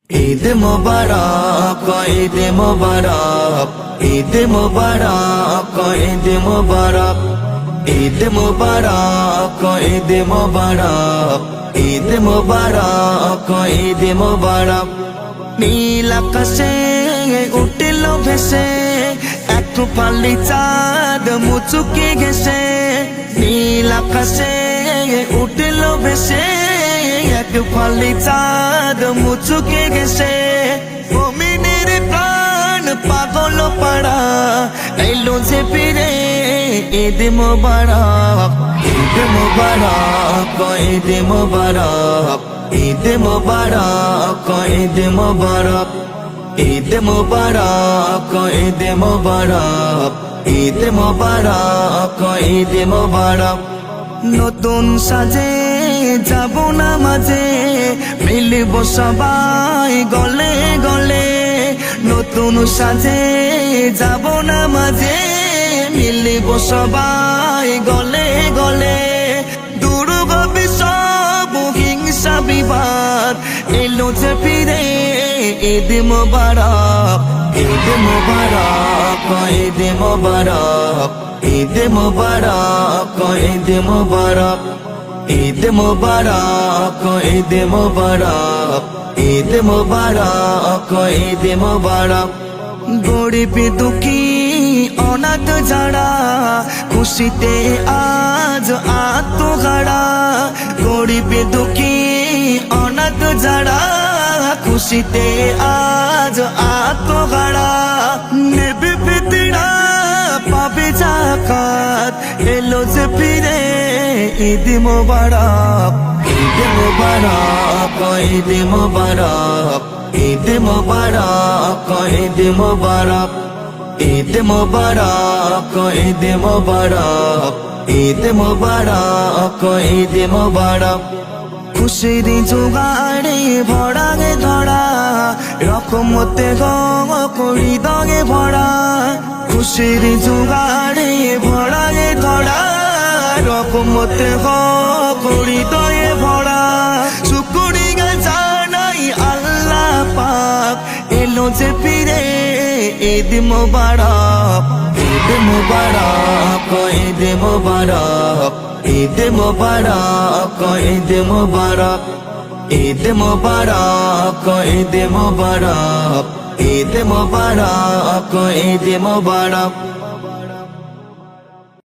ঈদ মোবারক ঈদ মোবারক ঈদ মোবারক ঈদ মোবারক ঈদ মোবারক ঈদ মোবারক ঈদ মোবারক ঈদ মোবারক নীল আকাশে উঠিল ভেসে এক পালি চাঁদ মুচুকে গেছে নীল আকাশে উঠিল ভেসে এক পালি চাঁদ মুচুকে গেছে মুমিনের প্রাণ পাগল পাড়া এলো যে ফিরে ঈদ মোবারক ঈদ মোবারক ঈদ মোবারক ঈদ মোবারক ঈদ মোবারক ঈদ মোবারক ঈদ মোবারক ঈদ মোবারক ঈদ মোবারক নতুন সাজে যাব না মাঝে মিলব সবাই গলে গলে নতুন সাজে যাব না মাঝে মিলব সবাই গলে গলে দুর্গ সব হিংসা বিবাদ এলো যে ফিরে ঈদ মোবারক ঈদ মোবারক ঈদ মোবারক ঈদ মোবারক ঈদ মোবারক ঈদ মোবারক ঈদ মোবারক ঈদ মোবারক ঈদ মোবারক গরিব দুঃখী অনাথ যারা খুশিতে আজ আত্মহারা গরিব দুঃখী অনাথ যারা খুশিতে আজ আত্মহারা নেবে ফিতরা পাবে জাকাত এলো যে ফিরে ঈদ মোবারক ঈদ মোবারক ঈদ মোবারক ঈদ মোবারক ঈদ মোবারক ঈদ মোবারক ঈদ মোবারক ঈদ মোবারক ঈদ মোবারক খুশির জোগাড়ে ভরাগে ধরা রকমতে করি দগে ভরা খুশির জোগাড়ে ভরাগে ধরা রকমতে করি দগে ভরা শুকরিয়া জানাই আল্লাহ পাক এলো যে ফিরে ঈদ মোবারক ঈদ মোবারক ঈদ মোবারক ঈদ মোবারক ঈদ মোবারক ঈদ মোবারক ঈদ মোবারক ঈদ মোবারক ঈদ মোবারক